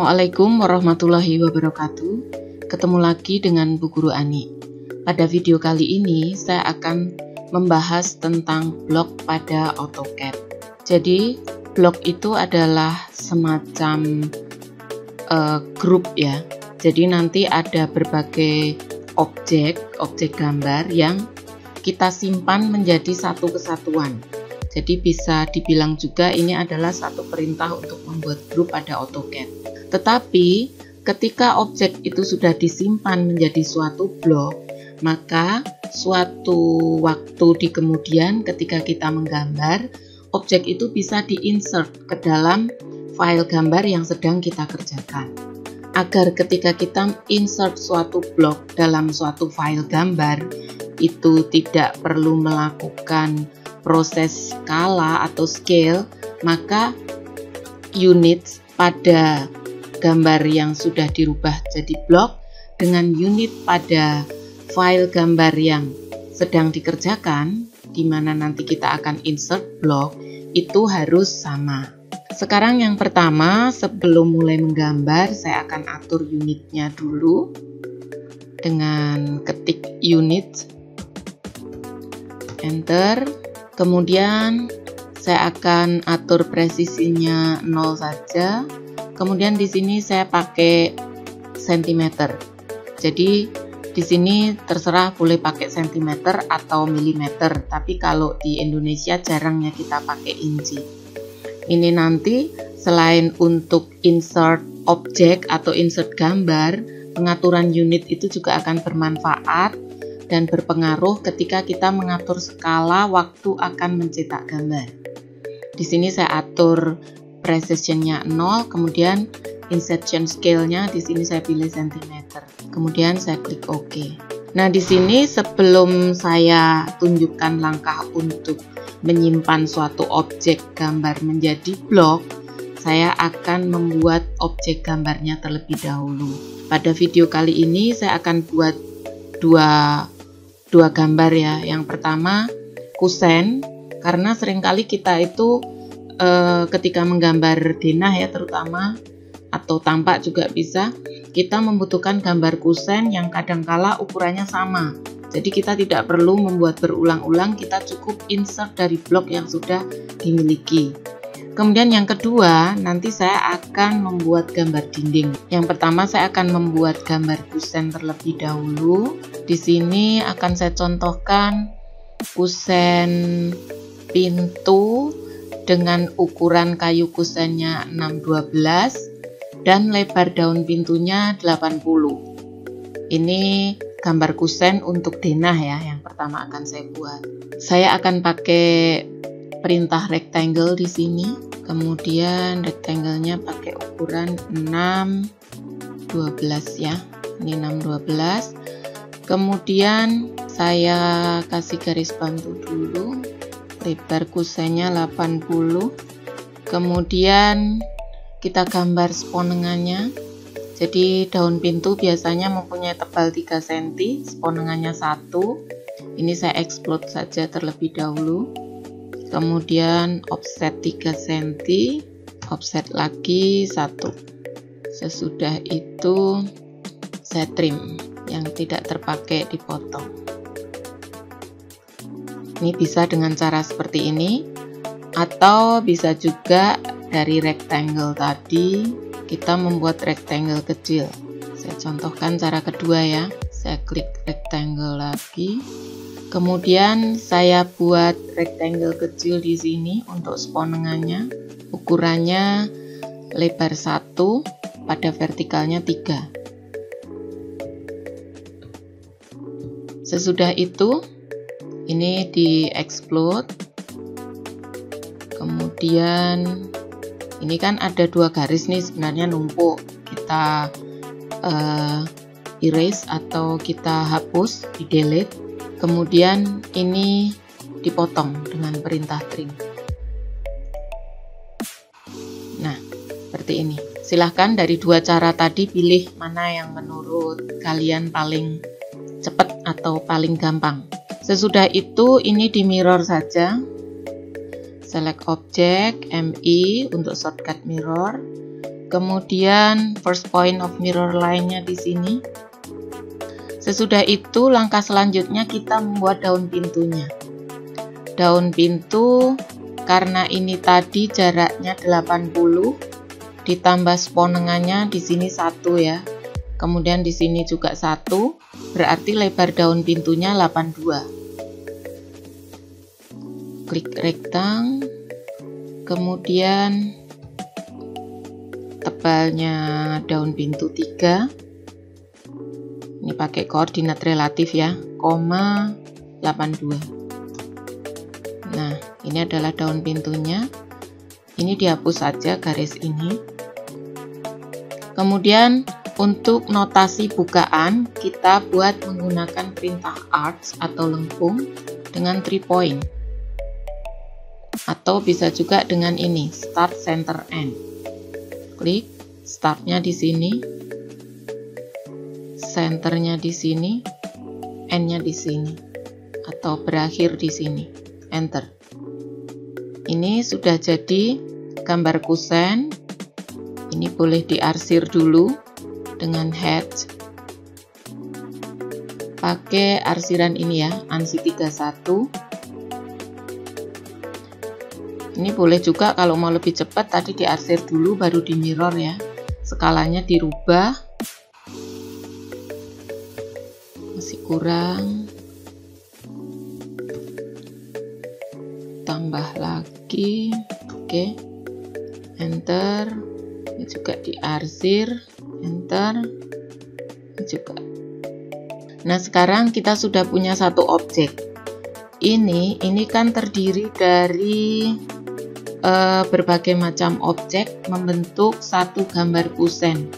Assalamualaikum warahmatullahi wabarakatuh. Ketemu lagi dengan Bu Guru Ani. Pada video kali ini saya akan membahas tentang blok pada AutoCAD. Jadi blok itu adalah semacam grup ya. Jadi nanti ada berbagai objek gambar yang kita simpan menjadi satu kesatuan. Jadi bisa dibilang juga ini adalah satu perintah untuk membuat grup pada AutoCAD. Tetapi ketika objek itu sudah disimpan menjadi suatu blok, maka suatu waktu di kemudian ketika kita menggambar, objek itu bisa diinsert ke dalam file gambar yang sedang kita kerjakan. Agar ketika kita insert suatu blok dalam suatu file gambar, itu tidak perlu melakukan proses skala atau scale, maka unit pada gambar yang sudah dirubah jadi blok dengan unit pada file gambar yang sedang dikerjakan, di mana nanti kita akan insert blok, itu harus sama. Sekarang yang pertama, sebelum mulai menggambar, saya akan atur unitnya dulu dengan ketik unit, enter. Kemudian saya akan atur presisinya 0 saja. Kemudian di sini saya pakai cm. Jadi di sini terserah boleh pakai cm atau milimeter. Tapi kalau di Indonesia jarangnya kita pakai inci. Ini nanti selain untuk insert objek atau insert gambar, pengaturan unit itu juga akan bermanfaat dan berpengaruh ketika kita mengatur skala waktu akan mencetak gambar. Di sini saya atur precision-nya 0, kemudian insertion scale-nya di sini saya pilih cm. Kemudian saya klik OK. Nah, di sini sebelum saya tunjukkan langkah untuk menyimpan suatu objek gambar menjadi blok, saya akan membuat objek gambarnya terlebih dahulu. Pada video kali ini saya akan buat dua gambar ya. Yang pertama kusen, karena seringkali kita itu ketika menggambar denah ya terutama, atau tampak juga bisa, kita membutuhkan gambar kusen yang kadangkala ukurannya sama. Jadi kita tidak perlu membuat berulang-ulang, kita cukup insert dari blok yang sudah dimiliki. Kemudian yang kedua, nanti saya akan membuat gambar dinding. Yang pertama saya akan membuat gambar kusen terlebih dahulu. Di sini akan saya contohkan kusen pintu dengan ukuran kayu kusennya 612 dan lebar daun pintunya 80. Ini gambar kusen untuk denah ya, yang pertama akan saya buat. Saya akan pakai perintah rectangle di sini. Kemudian rectangle-nya pakai ukuran 612 ya. Ini 612. Kemudian saya kasih garis bantu dulu. Lebar kusennya 80. Kemudian kita gambar sponengannya. Jadi daun pintu biasanya mempunyai tebal 3 cm, sponengannya 1. Ini saya explode saja terlebih dahulu. Kemudian offset 3 cm, offset lagi 1. Sesudah itu saya trim, yang tidak terpakai dipotong. Ini bisa dengan cara seperti ini, atau bisa juga dari rectangle tadi kita membuat rectangle kecil. Saya contohkan cara kedua ya. Saya klik rectangle lagi. Kemudian saya buat rectangle kecil di sini untuk sponengannya. Ukurannya lebar 1, pada vertikalnya 3. Sesudah itu ini di explode. Kemudian ini kan ada 2 garis nih sebenarnya numpuk. Kita erase atau kita hapus, di delete. Kemudian ini dipotong dengan perintah trim. Nah, seperti ini. Silahkan dari 2 cara tadi pilih mana yang menurut kalian paling cepat atau paling gampang. Sesudah itu ini di mirror saja. Select object, MI untuk shortcut mirror. Kemudian first point of mirror line-nya di sini. Sesudah itu langkah selanjutnya kita membuat daun pintunya. Daun pintu karena ini tadi jaraknya 80 ditambah sponengannya di sini 1 ya. Kemudian di sini juga 1, berarti lebar daun pintunya 82. Klik rektang. Kemudian tebalnya daun pintu 3. Ini pakai koordinat relatif ya, 82. Nah, ini adalah daun pintunya. Ini dihapus saja garis ini. Kemudian untuk notasi bukaan kita buat menggunakan perintah arch atau lengkung dengan 3 point. Atau bisa juga dengan ini, start center end. Klik startnya di sini, centernya di sini, endnya di sini, atau berakhir di sini. Enter. Ini sudah jadi gambar kusen. Ini boleh diarsir dulu dengan hatch. Pakai arsiran ini ya, ANSI 31. Ini boleh juga kalau mau lebih cepat tadi diarsir dulu baru di mirror ya. Skalanya dirubah. Masih kurang. Tambah lagi. Oke. Enter. Ini juga diarsir. Enter. Ini juga. Nah, sekarang kita sudah punya satu objek. Ini kan terdiri dari berbagai macam objek membentuk satu gambar kusen.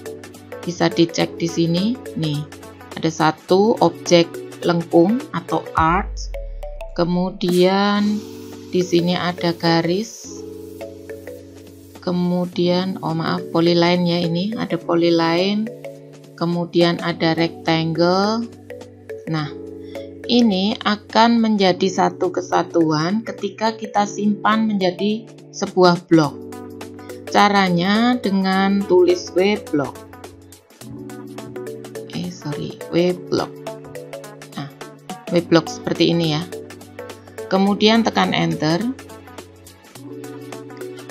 Bisa dicek di sini. Nih, ada satu objek lengkung atau arch. Kemudian di sini ada garis. Kemudian, polyline ya ini. Ada polyline. Kemudian ada rectangle. Nah, ini akan menjadi satu kesatuan ketika kita simpan menjadi sebuah blok. Caranya dengan tulis W block. W block. Nah, W block seperti ini ya. Kemudian tekan enter.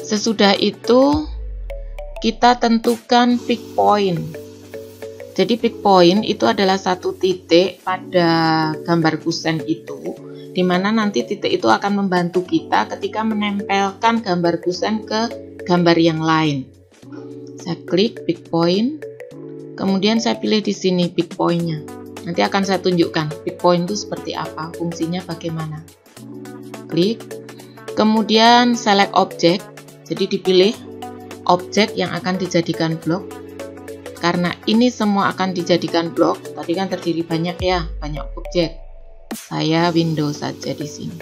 Sesudah itu kita tentukan pick point. Jadi pick point itu adalah satu titik pada gambar kusen itu, di mana nanti titik itu akan membantu kita ketika menempelkan gambar kusen ke gambar yang lain. Saya klik pick point, kemudian saya pilih di sini pick point-nya. Nanti akan saya tunjukkan pick point itu seperti apa, fungsinya bagaimana. Klik, kemudian select object, jadi dipilih objek yang akan dijadikan blok. Karena ini semua akan dijadikan blok, tadi kan terdiri banyak ya, banyak objek. Saya window saja di sini.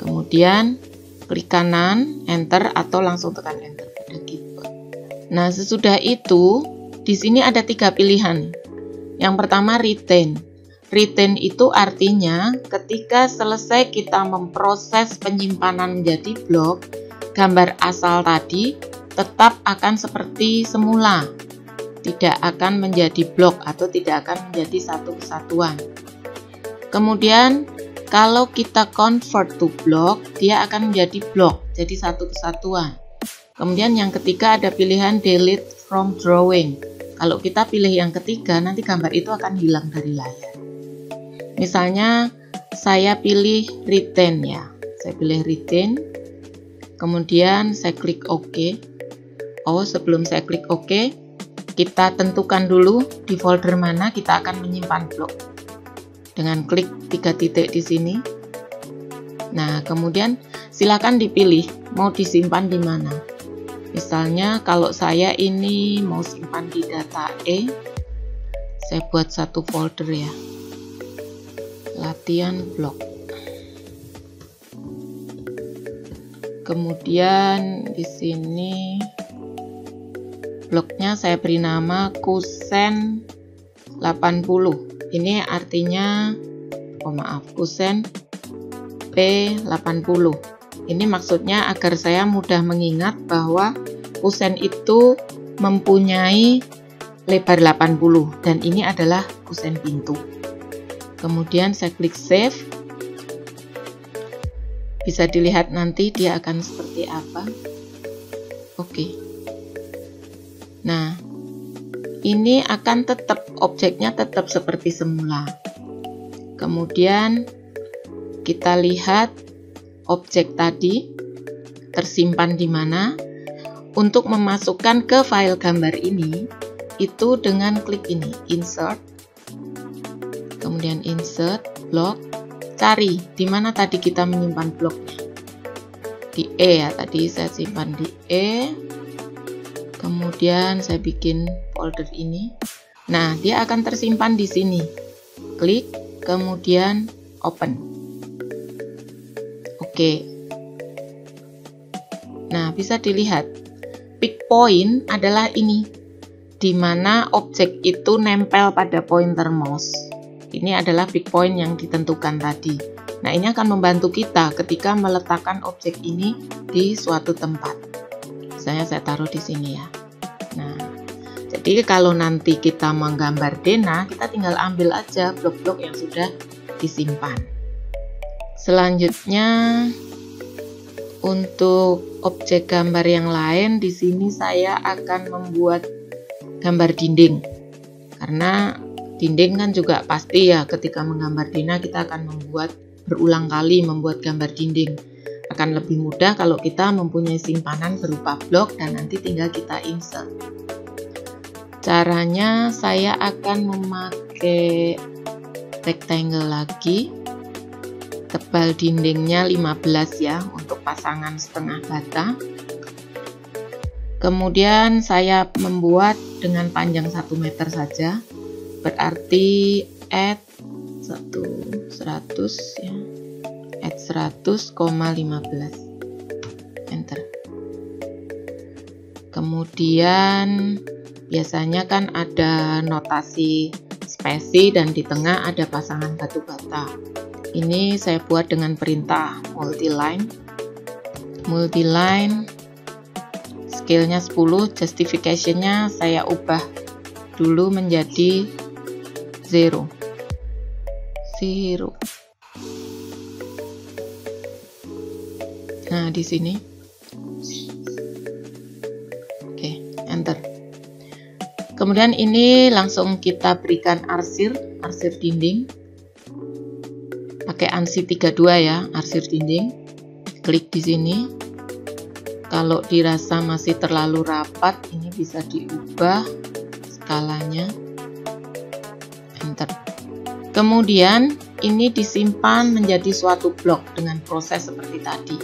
Kemudian klik kanan, enter atau langsung tekan enter pada keyboard. Nah, sesudah itu di sini ada 3 pilihan. Yang pertama retain. Retain itu artinya ketika selesai kita memproses penyimpanan menjadi blok, gambar asal tadi tetap akan seperti semula. Tidak akan menjadi blok atau tidak akan menjadi satu kesatuan. Kemudian kalau kita convert to block, dia akan menjadi blok, jadi satu kesatuan. Kemudian yang ketiga ada pilihan delete from drawing. Kalau kita pilih yang ketiga, nanti gambar itu akan hilang dari layar. Misalnya saya pilih retain ya. Saya pilih retain. Kemudian saya klik OK. Sebelum saya klik OK, kita tentukan dulu di folder mana kita akan menyimpan blok. Dengan klik 3 titik di sini. Nah, kemudian silakan dipilih mau disimpan di mana. Misalnya kalau saya ini mau simpan di data E, saya buat satu folder ya. Latihan blok. Kemudian di sini bloknya saya beri nama kusen 80. Ini artinya kusen P80. Ini maksudnya agar saya mudah mengingat bahwa kusen itu mempunyai lebar 80 dan ini adalah kusen pintu. Kemudian saya klik save. Bisa dilihat nanti dia akan seperti apa. Oke. Nah, ini akan tetap, objeknya tetap seperti semula. Kemudian kita lihat objek tadi tersimpan di mana. Untuk memasukkan ke file gambar ini, itu dengan klik ini, insert, kemudian insert, block, cari di mana tadi kita menyimpan bloknya. Di E ya, tadi saya simpan di E. Kemudian saya bikin folder ini. Nah, dia akan tersimpan di sini. Klik, kemudian open. Oke. Nah, bisa dilihat pick point adalah ini, di mana objek itu nempel pada pointer mouse. Ini adalah pick point yang ditentukan tadi. Nah, ini akan membantu kita ketika meletakkan objek ini di suatu tempat. Misalnya saya taruh di sini ya. Nah, jadi kalau nanti kita menggambar denah, kita tinggal ambil aja blok-blok yang sudah disimpan. Selanjutnya, untuk objek gambar yang lain, di sini saya akan membuat gambar dinding. Karena dinding kan juga pasti ya, ketika menggambar denah kita akan berulang kali membuat gambar dinding. Akan lebih mudah kalau kita mempunyai simpanan berupa blok dan nanti tinggal kita insert. Caranya saya akan memakai rectangle lagi. Tebal dindingnya 15 ya, untuk pasangan setengah bata. Kemudian saya membuat dengan panjang 1 meter saja, berarti add 100 ya, add 100,15, enter. Kemudian biasanya kan ada notasi spesi dan di tengah ada pasangan batu bata. Ini saya buat dengan perintah multiline, scale-nya 10, justification-nya saya ubah dulu menjadi 0. Nah, di sini. Oke, enter. Kemudian ini langsung kita berikan arsir dinding. Pakai ANSI 32 ya, arsir dinding. Klik di sini. Kalau dirasa masih terlalu rapat, ini bisa diubah skalanya. Enter. Kemudian ini disimpan menjadi suatu blok dengan proses seperti tadi.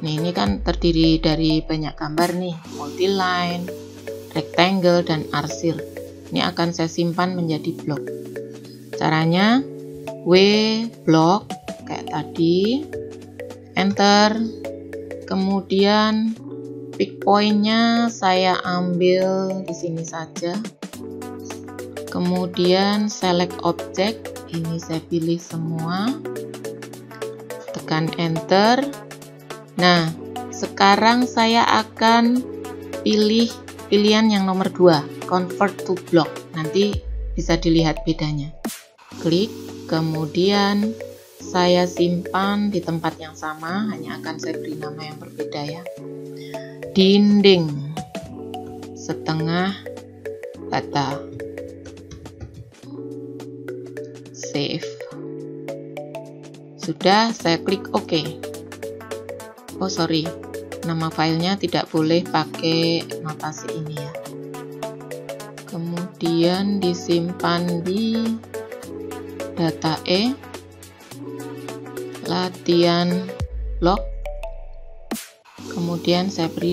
Nih, ini kan terdiri dari banyak gambar nih, multiline, rectangle, dan arsir. Ini akan saya simpan menjadi blok. Caranya W blok kayak tadi, enter. Kemudian pick point-nya saya ambil di sini saja. Kemudian select object, ini saya pilih semua. Tekan enter. Nah, sekarang saya akan pilih pilihan yang nomor 2, convert to block. Nanti bisa dilihat bedanya. Klik. Kemudian saya simpan di tempat yang sama, hanya akan saya beri nama yang berbeda ya. Dinding setengah bata. Save. Sudah, saya klik OK. Oh sorry, nama filenya tidak boleh pakai notasi ini ya. Kemudian disimpan di data E, latihan blok, kemudian saya beri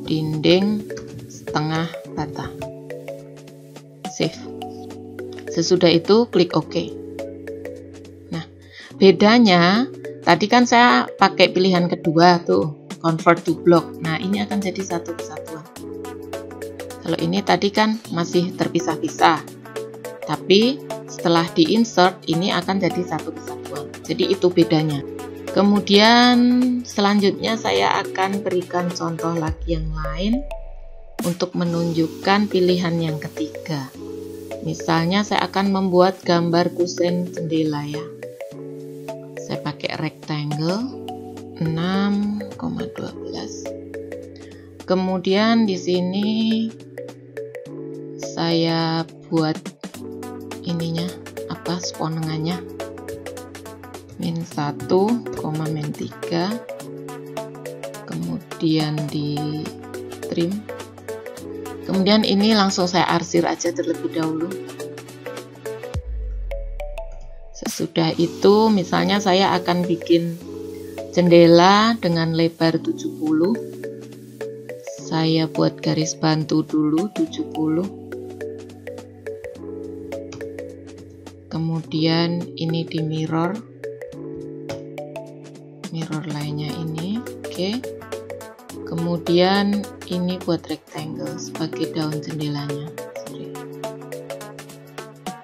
dinding setengah bata. Save. Sesudah itu klik OK. Nah, bedanya tadi kan saya pakai pilihan kedua tuh, convert to block. Nah, ini akan jadi satu kesatuan. Kalau ini tadi kan masih terpisah-pisah, tapi setelah di insert ini akan jadi satu kesatuan. Jadi itu bedanya. Kemudian selanjutnya saya akan berikan contoh lagi yang lain untuk menunjukkan pilihan yang ketiga. Misalnya saya akan membuat gambar kusen jendela ya. Saya pakai rectangle 6,12. Kemudian di sini saya buat ininya sponengannya min 1, min 3, kemudian di trim. Kemudian ini langsung saya arsir aja terlebih dahulu. Sesudah itu misalnya saya akan bikin jendela dengan lebar 70. Saya buat garis bantu dulu 70. Kemudian ini di mirror lainnya ini, oke. Kemudian ini buat rectangle sebagai daun jendelanya,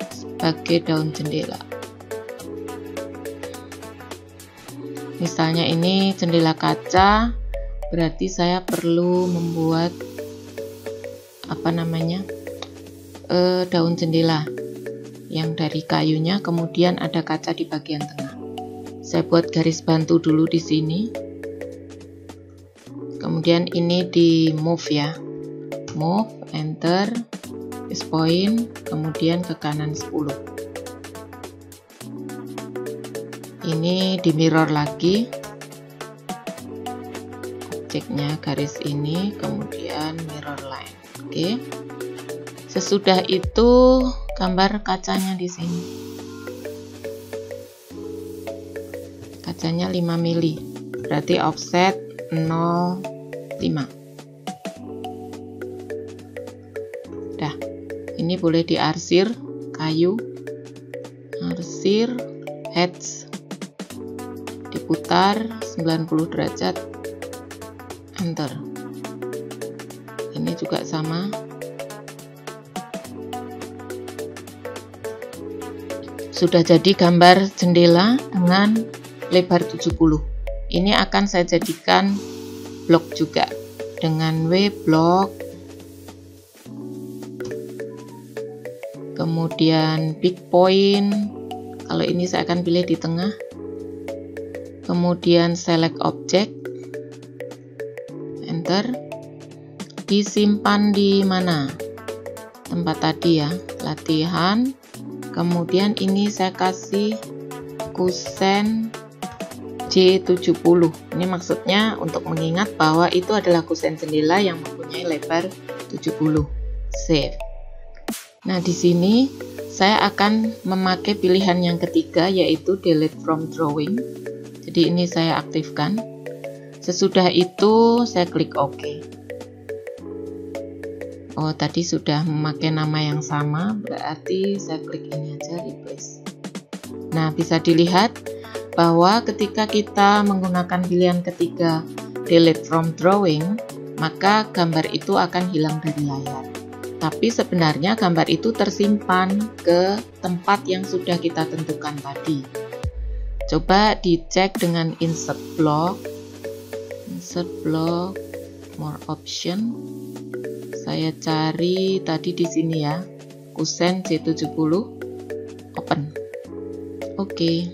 sebagai daun jendela. Misalnya ini jendela kaca, berarti saya perlu membuat daun jendela yang dari kayunya, kemudian ada kaca di bagian tengah. Saya buat garis bantu dulu di sini. Kemudian ini di move ya. Move, enter, is point, kemudian ke kanan 10. Ini di mirror lagi. Objeknya garis ini, kemudian mirror line. Oke. Sesudah itu gambar kacanya di sini. Kacanya 5 mili, berarti offset 0,5. Dah, ini boleh diarsir kayu, arsir heads, diputar 90 derajat, enter. Ini juga sama. Sudah jadi gambar jendela dengan lebar 70. Ini akan saya jadikan blok juga dengan W block. Kemudian big point. Kalau ini saya akan pilih di tengah. Kemudian select object. Enter. Disimpan di mana? Tempat tadi ya, latihan. Kemudian ini saya kasih kusen J70. Ini maksudnya untuk mengingat bahwa itu adalah kusen jendela yang mempunyai lebar 70. Save. Nah, di sini saya akan memakai pilihan yang ketiga, yaitu delete from drawing. Jadi ini saya aktifkan. Sesudah itu saya klik OK. Oh, tadi sudah memakai nama yang sama, berarti saya klik ini aja, replace. Nah, bisa dilihat bahwa ketika kita menggunakan pilihan ketiga delete from drawing, maka gambar itu akan hilang dari layar. Tapi sebenarnya gambar itu tersimpan ke tempat yang sudah kita tentukan tadi. Coba dicek dengan insert block, more option. Saya cari tadi di sini ya, kusen J70, open. Oke.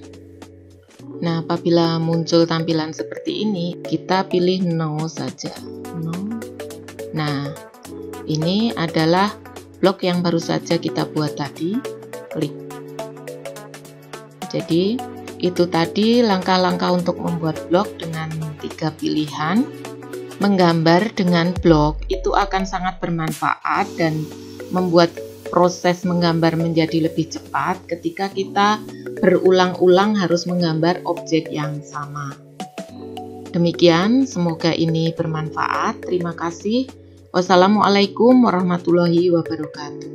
Nah, apabila muncul tampilan seperti ini, kita pilih no saja. No. Nah, ini adalah blok yang baru saja kita buat tadi. Klik. Jadi, itu tadi langkah-langkah untuk membuat blok dengan 3 pilihan. Menggambar dengan blok itu akan sangat bermanfaat dan membuat proses menggambar menjadi lebih cepat ketika kita berulang-ulang harus menggambar objek yang sama. Demikian, semoga ini bermanfaat. Terima kasih. Wassalamualaikum warahmatullahi wabarakatuh.